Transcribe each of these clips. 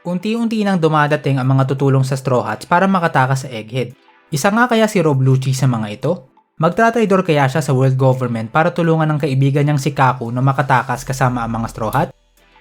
Unti-unti nang dumadating ang mga tutulong sa Straw Hats para makatakas sa Egghead. Isa nga kaya si Rob Lucci sa mga ito? Magtratraidor kaya siya sa world government para tulungan ng kaibigan niyang si Kaku na makatakas kasama ang mga Straw Hat?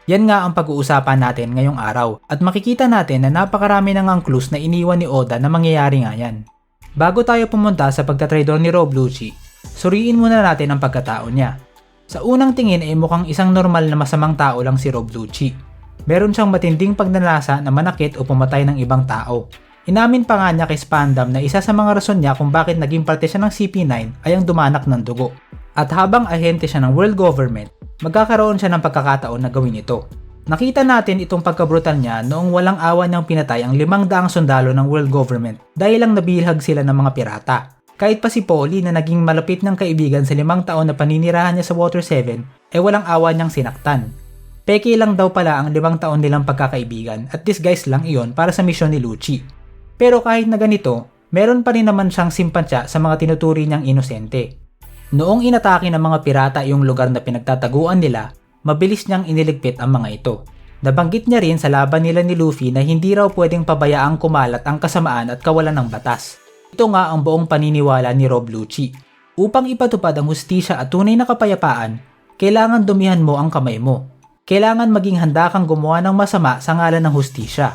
Yan nga ang pag-uusapan natin ngayong araw at makikita natin na napakarami na ngang clues na iniwan ni Oda na mangyayari nga yan. Bago tayo pumunta sa pagtatraidor ni Rob Lucci, suriin muna natin ang pagkatao niya. Sa unang tingin ay mukhang isang normal na masamang tao lang si Rob Lucci. Meron siyang matinding pagnanasa na manakit o pumatay ng ibang tao. Inamin pa nga niya kay Spandam na isa sa mga rason niya kung bakit naging parte siya ng CP9 ay ang dumanak ng dugo. At habang ahente siya ng world government, magkakaroon siya ng pagkakataon na gawin ito. Nakita natin itong pagkabrutal niya noong walang awa niyang pinatay ang 500 sundalo ng world government dahil lang nabilhag sila ng mga pirata. Kahit pa si Polly na naging malapit ng kaibigan sa 5 taon na paninirahan niya sa Water 7 ay walang awa niyang sinaktan. Peke lang daw pala ang 5 taon nilang pagkakaibigan at disguise lang iyon para sa misyon ni Lucci. Pero kahit na ganito, meron pa rin naman siyang simpansya sa mga tinuturi niyang inosente. Noong inatake ng mga pirata yung lugar na pinagtataguan nila, mabilis niyang iniligpit ang mga ito. Nabanggit niya rin sa laban nila ni Luffy na hindi raw pwedeng pabayaang kumalat ang kasamaan at kawalan ng batas. Ito nga ang buong paniniwala ni Rob Lucci. Upang ipatupad ang hustisya at tunay na kapayapaan, kailangan dumihan mo ang kamay mo. Kailangan maging handa kang gumawa ng masama sa ngalan ng hustisya.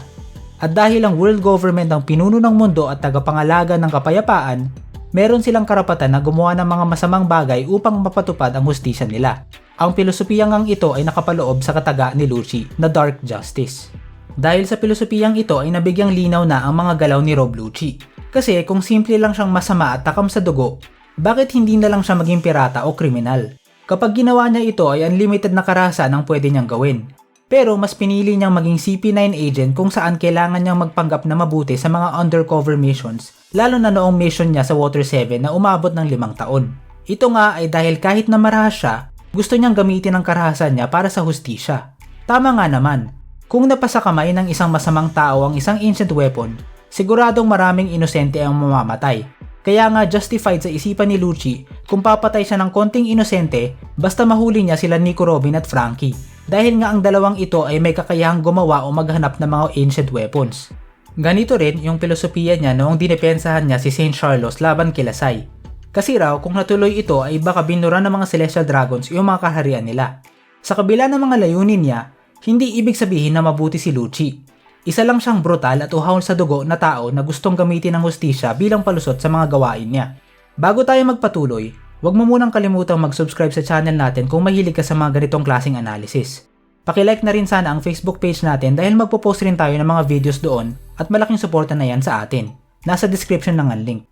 At dahil ang world government ang pinuno ng mundo at tagapangalaga ng kapayapaan, meron silang karapatan na gumawa ng mga masamang bagay upang mapatupad ang hustisya nila. Ang pilosopiyang ang ito ay nakapaloob sa kataga ni Lucci na Dark Justice. Dahil sa pilosopiyang ito ay nabigyang linaw na ang mga galaw ni Rob Lucci. Kasi kung simple lang siyang masama at takam sa dugo, bakit hindi na lang siya maging pirata o kriminal? Kapag ginawa niya ito ay unlimited na karahasan ang pwede niyang gawin. Pero mas pinili niyang maging CP9 agent kung saan kailangan niyang magpanggap na mabuti sa mga undercover missions, lalo na noong mission niya sa Water 7 na umabot ng 5 taon. Ito nga ay dahil kahit na marahas siya, gusto niyang gamitin ang karahasan niya para sa hustisya. Tama nga naman, kung napasa kamay ng isang masamang tao ang isang ancient weapon, siguradong maraming inosente ang mamamatay. Kaya nga justified sa isipan ni Lucci kung papatay siya ng konting inosente basta mahuli niya sila Nico Robin at Frankie. Dahil nga ang dalawang ito ay may kakayahang gumawa o maghanap ng mga ancient weapons. Ganito rin yung filosofiya niya noong dinepensahan niya si Saint Charlos laban kila Sai. Kasi raw kung natuloy ito ay baka binura ng mga Celestial Dragons yung mga kaharian nila. Sa kabila ng mga layunin niya, hindi ibig sabihin na mabuti si Lucci. Isa lang siyang brutal at uhaw sa dugo na tao na gustong gamitin ng hustisya bilang palusot sa mga gawain niya. Bago tayo magpatuloy, huwag mo munang kalimutang mag-subscribe sa channel natin kung mahilig ka sa mga ganitong klaseng analysis. Paki-like na rin sana ang Facebook page natin dahil magpo-post rin tayo ng mga videos doon at malaking suporta na yan sa atin. Nasa description lang ang link.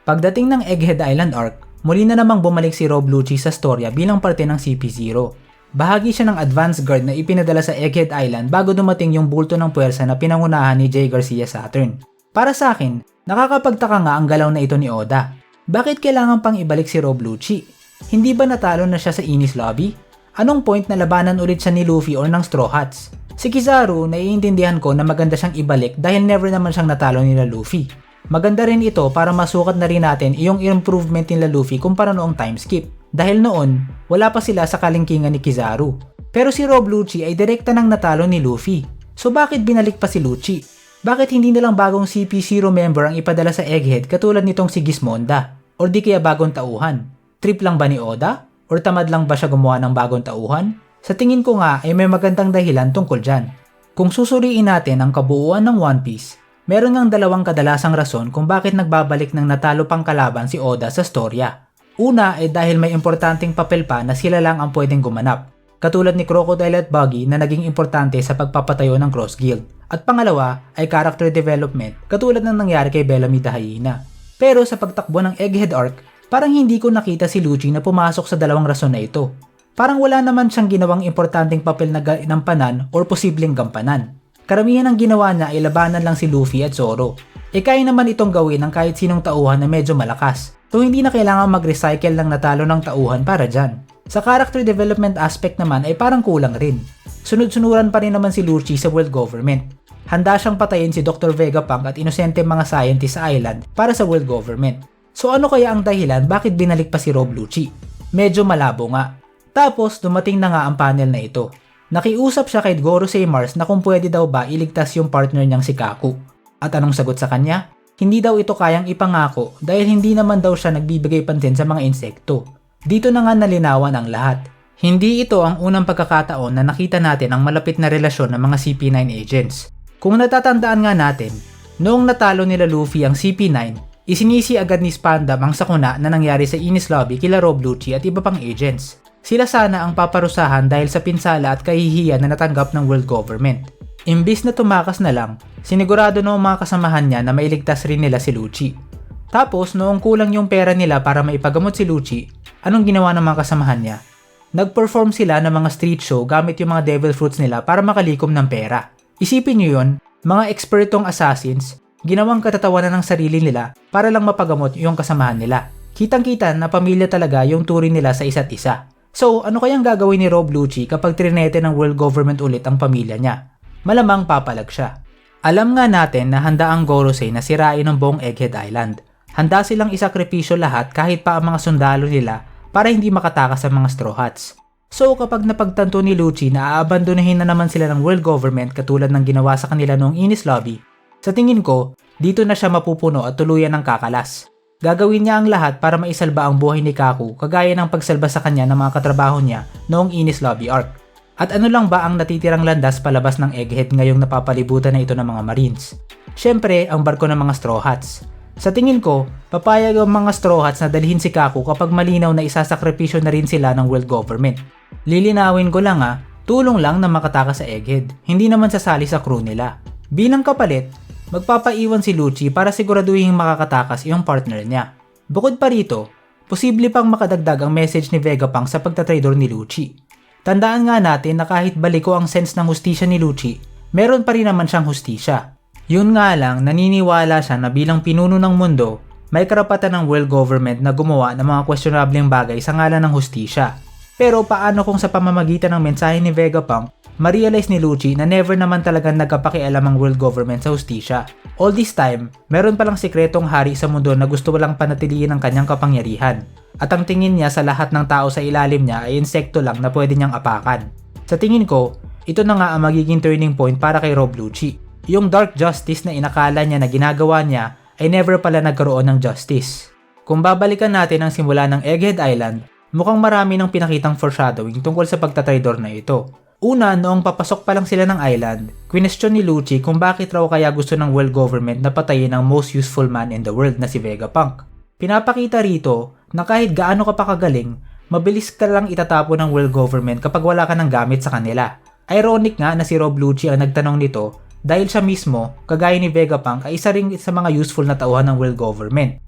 Pagdating ng Egghead Island Arc, muli na namang bumalik si Rob Lucci sa storya bilang parte ng CP0. Bahagi siya ng advance guard na ipinadala sa Egghead Island bago dumating yung bulto ng puwersa na pinangunahan ni Jay Garcia Saturn. Para sa akin, nakakapagtaka nga ang galaw na ito ni Oda. Bakit kailangan pang ibalik si Rob Lucci? Hindi ba natalo na siya sa Enies Lobby? Anong point na labanan ulit siya ni Luffy or ng Straw Hats? Si Kizaru, naiintindihan ko na maganda siyang ibalik dahil never naman siyang natalo nila Luffy. Maganda rin ito para masukat na rin natin yung improvement nila Luffy kumpara noong time skip. Dahil noon, wala pa sila sa kalingkingan ni Kizaru. Pero si Rob Lucci ay direkta nang natalo ni Luffy. So bakit binalik pa si Lucci? Bakit hindi nalang bagong CP0 member ang ipadala sa Egghead katulad nitong si Gismonda? Or di kaya bagong tauhan? Trip lang ba ni Oda? Or tamad lang ba siya gumawa ng bagong tauhan? Sa tingin ko nga ay may magandang dahilan tungkol dyan. Kung susuriin natin ang kabuuan ng One Piece, meron ngang dalawang kadalasang rason kung bakit nagbabalik ng natalo pang kalaban si Oda sa storya. Una ay dahil may importanteng papel pa na sila lang ang pwedeng gumanap, katulad ni Crocodile at Buggy na naging importante sa pagpapatayo ng Cross Guild. At pangalawa ay character development katulad ng nangyari kay Bellamy the Hyena. Pero sa pagtakbo ng Egghead Arc, parang hindi ko nakita si Lucci na pumasok sa dalawang rason na ito. Parang wala naman siyang ginawang importanteng papel na ginampanan or posibleng gampanan. Karamihan ng ginawa niya ay labanan lang si Luffy at Zoro. Kaya naman itong gawin ng kahit sinong tauhan na medyo malakas. So hindi na kailangan mag-recycle ng natalo ng tauhan para dyan. Sa character development aspect naman ay parang kulang rin. Sunod-sunuran pa rin naman si Lucci sa world government. Handa siyang patayin si Dr. Vegapunk at inosente mga scientist sa island para sa world government. So ano kaya ang dahilan bakit binalik pa si Rob Lucci? Medyo malabo nga. Tapos dumating na nga ang panel na ito. Nakiusap siya kay Gorosei Mars na kung pwede daw ba iligtas yung partner niyang si Kaku. At anong sagot sa kanya? Hindi daw ito kayang ipangako dahil hindi naman daw siya nagbibigay pansin sa mga insekto. Dito na nga nalinawan ang lahat. Hindi ito ang unang pagkakataon na nakita natin ang malapit na relasyon ng mga CP9 agents. Kung natatandaan nga natin, noong natalo nila Luffy ang CP9, isinisi agad ni Spandam ang sakuna na nangyari sa Enies Lobby kila Rob Lucci at iba pang agents. Sila sana ang paparusahan dahil sa pinsala at kahihiyan na natanggap ng world government. Imbis na tumakas na lang, sinigurado noong mga kasamahan niya na mailigtas rin nila si Lucci. Tapos noong kulang yung pera nila para maipagamot si Lucci, anong ginawa ng mga kasamahan niya? Nag-perform sila ng mga street show gamit yung mga devil fruits nila para makalikom ng pera. Isipin nyo yun, mga ekspertong assassins, ginawang katatawanan ng sarili nila para lang mapagamot yung kasamahan nila. Kitang-kita na pamilya talaga yung turing nila sa isa't isa. So, ano kayang gagawin ni Rob Lucci kapag trinete ng world government ulit ang pamilya niya? Malamang papalag siya. Alam nga natin na handa ang Gorosei na sirain ang buong Egghead Island. Handa silang isakripisyo lahat kahit pa ang mga sundalo nila para hindi makatakas sa mga Straw Hats. So kapag napagtanto ni Lucci na aabandonahin na naman sila ng world government katulad ng ginawa sa kanila noong Enies Lobby, sa tingin ko, dito na siya mapupuno at tuluyan ng kakalas. Gagawin niya ang lahat para maisalba ang buhay ni Kaku kagaya ng pagsalba sa kanya ng mga katrabaho niya noong Enies Lobby arc. At ano lang ba ang natitirang landas palabas ng Egghead ngayong napapalibutan na ito ng mga Marines? Siyempre, ang barko ng mga Straw Hats. Sa tingin ko, papayag ang mga Straw Hats na dalhin si Kaku kapag malinaw na isasakripisyo na rin sila ng world government. Lilinawin ko lang tulong lang na makatakas sa Egghead, hindi naman sasali sa crew nila. Bilang kapalit, magpapaiwan si Lucci para siguraduhin makakatakas yung partner niya. Bukod pa rito, posible pang makadagdag ang message ni Vegapunk sa pagtatraidor ni Lucci. Tandaan nga natin na kahit baliko ang sense ng hustisya ni Lucci, meron pa rin naman siyang hustisya. Yun nga lang, naniniwala siya na bilang pinuno ng mundo, may karapatan ng world government na gumawa ng mga questionableng bagay sa ngalan ng hustisya. Pero paano kung sa pamamagitan ng mensahe ni Vegapunk, ma-realize ni Lucci na never naman talagang nagkapakialam ang world government sa hustisya. All this time, meron palang sikretong hari sa mundo na gusto walang panatilihin ang kanyang kapangyarihan. At ang tingin niya sa lahat ng tao sa ilalim niya ay insekto lang na pwede niyang apakan. Sa tingin ko, ito na nga ang magiging turning point para kay Rob Lucci. Yung dark justice na inakala niya na ginagawa niya ay never pala nagkaroon ng justice. Kung babalikan natin ang simula ng Egghead Island, mukhang marami ng pinakitang foreshadowing tungkol sa pagtatraidor na ito. Una, noong papasok pa lang sila ng island, question ni Lucci kung bakit raw kaya gusto ng world government na patayin ang most useful man in the world na si Vegapunk. Pinapakita rito na kahit gaano ka pa kagaling, mabilis ka lang itatapo ng world government kapag wala ka ng gamit sa kanila. Ironic nga na si Rob Lucci ang nagtanong nito dahil siya mismo, kagaya ni Vegapunk, ay isa rin sa mga useful na tauhan ng world government.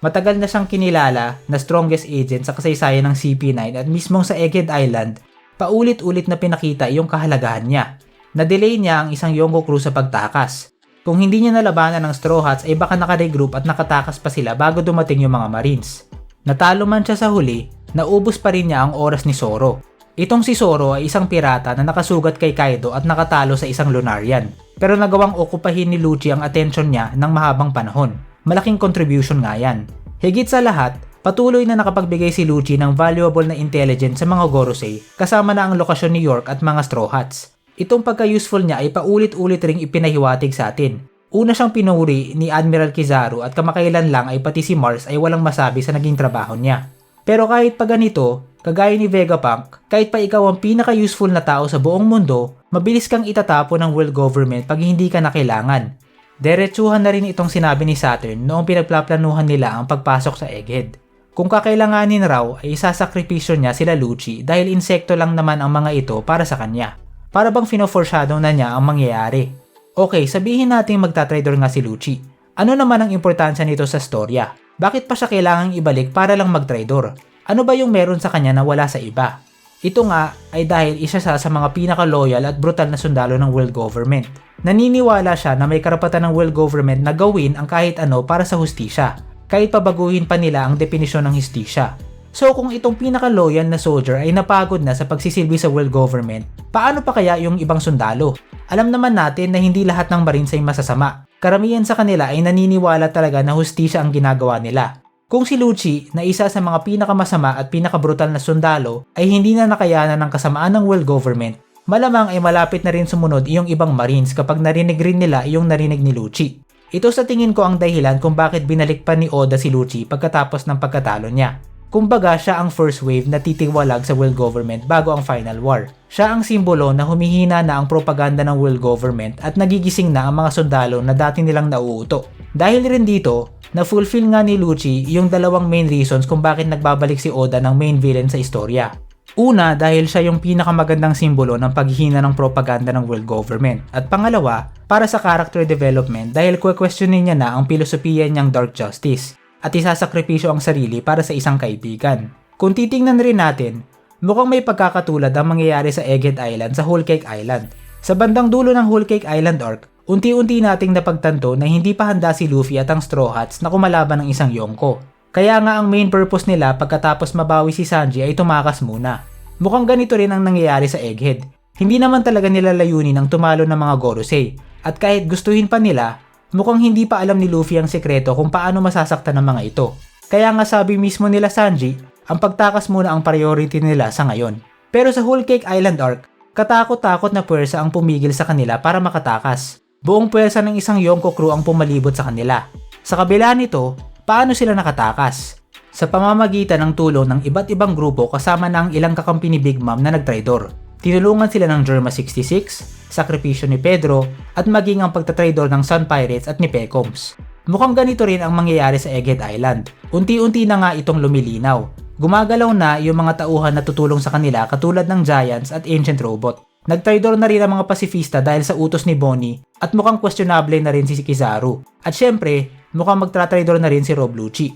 Matagal na siyang kinilala na strongest agent sa kasaysayan ng CP9 at mismong sa Egghead Island, paulit-ulit na pinakita yung kahalagahan niya. Na-delay niya ang isang Yonko crew sa pagtakas. Kung hindi niya nalabanan ng Straw Hats ay baka naka-regroup at nakatakas pa sila bago dumating yung mga Marines. Natalo man siya sa huli, naubos pa rin niya ang oras ni Zoro. Itong si Zoro ay isang pirata na nakasugat kay Kaido at nakatalo sa isang Lunarian. Pero nagawang okupahin ni Lucci ang atensyon niya ng mahabang panahon. Malaking contribution nga yan. Higit sa lahat, patuloy na nakapagbigay si Lucci ng valuable na intelligence sa mga Gorosei kasama na ang lokasyon ni York at mga Straw Hats. Itong pagka-useful niya ay paulit-ulit ring ipinahiwatig sa atin. Una siyang pinuri ni Admiral Kizaru at kamakailan lang ay pati si Mars ay walang masabi sa naging trabaho niya. Pero kahit pa ganito, kagaya ni Vegapunk, kahit pa ikaw ang pinaka-useful na tao sa buong mundo, mabilis kang itatapo ng world government pag hindi ka na kailangan. Diretsuhan na rin itong sinabi ni Saturn noong pinagplaplanuhan nila ang pagpasok sa Egghead. Kung kakailanganin raw ay isasakripisyo niya sila Lucci dahil insekto lang naman ang mga ito para sa kanya. Para bang fino-foreshadow na niya ang mangyayari. Okay, sabihin natin magtatraidor nga si Lucci. Ano naman ang importansya nito sa storya? Bakit pa siya kailangang ibalik para lang magtraidor? Ano ba yung meron sa kanya na wala sa iba? Ito nga ay dahil isa siya sa mga pinaka-loyal at brutal na sundalo ng world government. Naniniwala siya na may karapatan ng world government na gawin ang kahit ano para sa hustisya, kahit pabaguhin pa nila ang definisyon ng hustisya. So kung itong pinaka-loyal na soldier ay napagod na sa pagsisilbi sa world government, paano pa kaya yung ibang sundalo? Alam naman natin na hindi lahat ng Marines ay masasama. Karamihan sa kanila ay naniniwala talaga na hustisya ang ginagawa nila. Kung si Lucci na isa sa mga pinakamasama at pinakabrutal na sundalo ay hindi na nakayanan ng kasamaan ng world government, malamang ay malapit na rin sumunod iyong ibang Marines kapag narinig rin nila iyong narinig ni Lucci. Ito sa tingin ko ang dahilan kung bakit binalik pa ni Oda si Lucci pagkatapos ng pagkatalo niya. Kumbaga siya ang first wave na titiwalag sa world government bago ang final war. Siya ang simbolo na humihina na ang propaganda ng world government at nagigising na ang mga sundalo na dati nilang nauuto. Dahil rin dito, na-fulfill nga ni Lucci yung dalawang main reasons kung bakit nagbabalik si Oda ng main villain sa istorya. Una, dahil siya yung pinakamagandang simbolo ng paghihina ng propaganda ng world government. At pangalawa, para sa character development dahil questionin niya na ang filosofiya niyang dark justice at isasakripisyo ang sarili para sa isang kaibigan. Kung titingnan rin natin, mukhang may pagkakatulad ang mangyayari sa Egghead Island sa Whole Cake Island. Sa bandang dulo ng Whole Cake Island arc, unti-unti nating napagtanto na hindi pa handa si Luffy at ang Straw Hats na kumalaban ng isang Yonko. Kaya nga ang main purpose nila pagkatapos mabawi si Sanji ay tumakas muna. Mukhang ganito rin ang nangyayari sa Egghead. Hindi naman talaga nila layunin ang tumalo ng mga Gorosei, at kahit gustuhin pa nila, mukhang hindi pa alam ni Luffy ang sekreto kung paano masasaktan ng mga ito. Kaya nga sabi mismo nila Sanji, ang pagtakas muna ang priority nila sa ngayon. Pero sa Whole Cake Island arc, katakot-takot na puwersa ang pumigil sa kanila para makatakas. Buong puwersa ng isang Yonko crew ang pumalibot sa kanila. Sa kabila nito, paano sila nakatakas? Sa pamamagitan ng tulong ng iba't ibang grupo kasama na ang ilang kakampi ni Big Mom na nagtraidor. Tinulungan sila ng Germa 66, sakripisyo ni Pedro, at maging ang pagtatraidor ng Sun Pirates at ni Pecoms. Mukhang ganito rin ang mangyayari sa Egghead Island. Unti-unti na nga itong lumilinaw. Gumagalaw na yung mga tauhan na tutulong sa kanila katulad ng Giants at Ancient Robot. Nagtraidor na rin ang mga pasifista dahil sa utos ni Bonnie at mukhang questionable na rin si Kizaru. At syempre, mukhang magtratraidor na rin si Rob Lucci.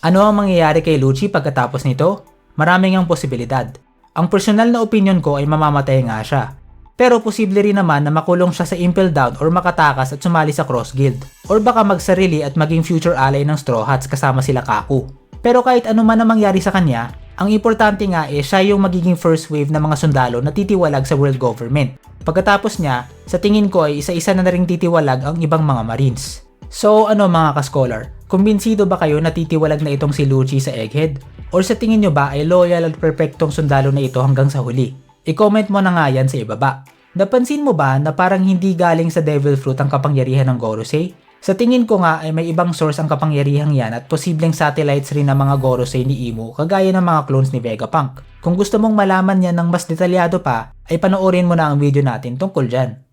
Ano ang mangyayari kay Lucci pagkatapos nito? Maraming ang posibilidad. Ang personal na opinion ko ay mamamatay nga siya. Pero posible rin naman na makulong siya sa Impel Down or makatakas at sumali sa Cross Guild. Or baka magsarili at maging future ally ng Straw Hats kasama sila Kaku. Pero kahit ano man ang mangyari sa kanya, ang importante nga siya yung magiging first wave ng mga sundalo na titiwalag sa world government. Pagkatapos niya, sa tingin ko ay isa-isa na ring titiwalag ang ibang mga Marines. So ano mga ka-scholar, kumbinsido ba kayo na titiwalag na itong si Lucci sa Egghead? Or sa tingin nyo ba ay loyal at perfectong sundalo na ito hanggang sa huli? I-comment mo na nga yan sa ibaba. Napansin mo ba na parang hindi galing sa Devil Fruit ang kapangyarihan ng Gorosei? Sa tingin ko nga ay may ibang source ang kapangyarihang yan at posibleng satellites rin ng mga Gorosei ni Imo kagaya ng mga clones ni Vegapunk. Kung gusto mong malaman yan ng mas detalyado pa, ay panoorin mo na ang video natin tungkol dyan.